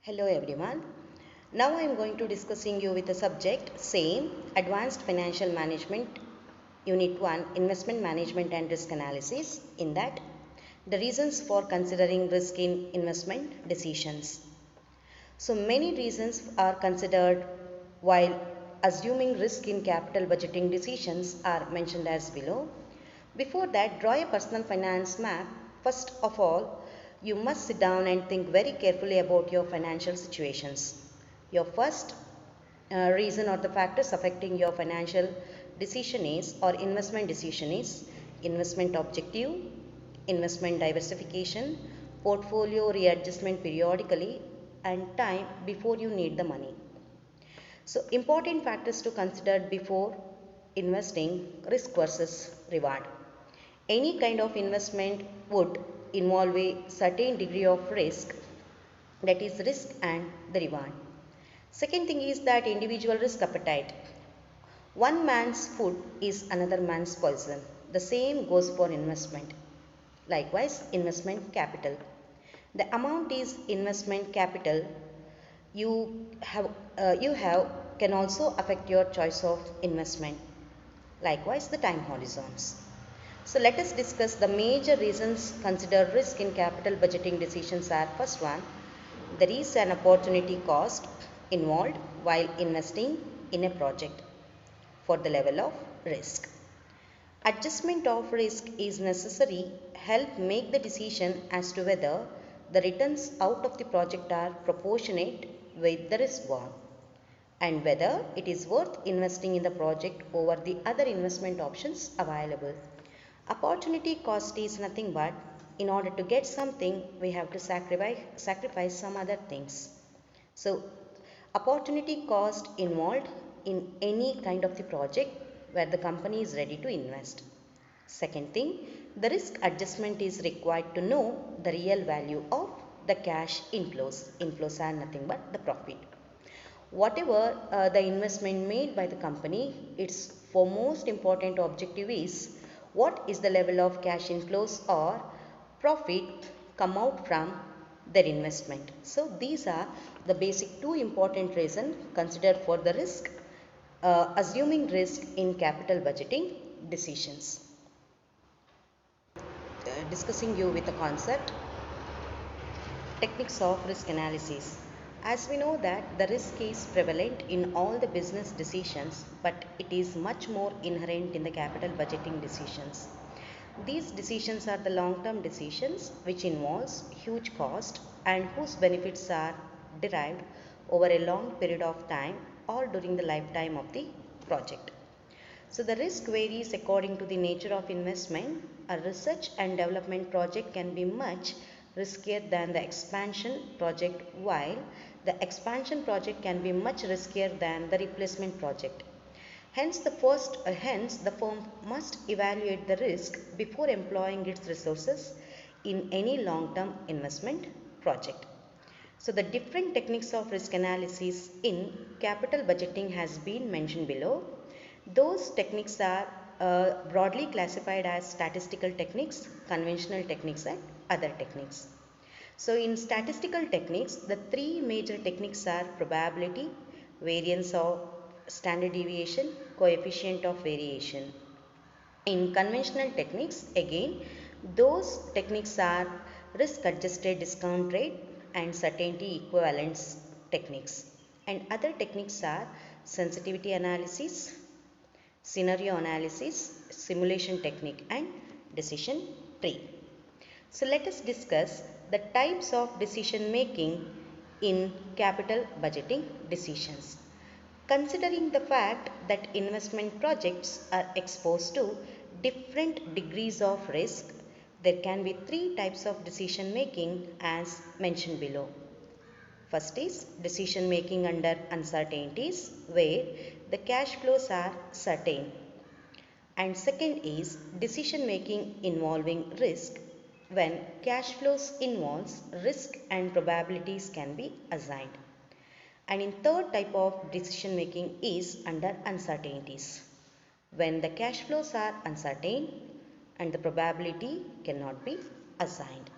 Hello everyone. Now I am going to discussing you with the subject same Advanced Financial Management Unit 1 Investment Management and Risk Analysis. In that, the reasons for considering risk in investment decisions. So many reasons are considered while assuming risk in capital budgeting decisions are mentioned as below. Before that, draw a personal finance map. First of all, you must sit down and think very carefully about your financial situations. Your first reason or the factors affecting your financial decision is or investment decision is investment objective, investment diversification, portfolio readjustment periodically, and time before you need the money. So, important factors to consider before investing: risk versus reward. Any kind of investment would involve a certain degree of risk, that is, risk and the reward. Second thing is that individual risk appetite. One man's food is another man's poison. The same goes for investment. Likewise, investment capital. The amount is investment capital you have can also affect your choice of investment. Likewise, the time horizons. So let us discuss the major reasons consider risk in capital budgeting decisions are: first one, there is an opportunity cost involved while investing in a project for the level of risk. Adjustment of risk is necessary help make the decision as to whether the returns out of the project are proportionate with the risk borne and whether it is worth investing in the project over the other investment options available. Opportunity cost is nothing but in order to get something we have to sacrifice some other things. So opportunity cost involved in any kind of the project where the company is ready to invest. Second thing, the risk adjustment is required to know the real value of the cash inflows. Inflows are nothing but the profit. Whatever the investment made by the company, its foremost important objective is what is the level of cash inflows or profit come out from their investment. So these are the basic two important reasons considered for the risk, assuming risk in capital budgeting decisions. Discussing you with the concept techniques of risk analysis. As we know that the risk is prevalent in all the business decisions, but it is much more inherent in the capital budgeting decisions. These decisions are the long-term decisions which involves huge cost and whose benefits are derived over a long period of time or during the lifetime of the project. So the risk varies according to the nature of investment. A research and development project can be much riskier than the expansion project, while the expansion project can be much riskier than the replacement project. Hence the firm must evaluate the risk before employing its resources in any long-term investment project. So the different techniques of risk analysis in capital budgeting has been mentioned below. Those techniques are broadly classified as statistical techniques, conventional techniques and other techniques. So in statistical techniques, the three major techniques are probability, variance of standard deviation, coefficient of variation. In conventional techniques, again, those techniques are risk adjusted discount rate and certainty equivalence techniques. And other techniques are sensitivity analysis, scenario analysis, simulation technique and decision tree. So let us discuss the types of decision making in capital budgeting decisions. Considering the fact that investment projects are exposed to different degrees of risk, there can be three types of decision making as mentioned below. First is decision making under uncertainties, where the cash flows are certain. And second is decision making involving risk, when cash flows involves risk and probabilities can be assigned. And in third type of decision making is under uncertainties, when the cash flows are uncertain and the probability cannot be assigned.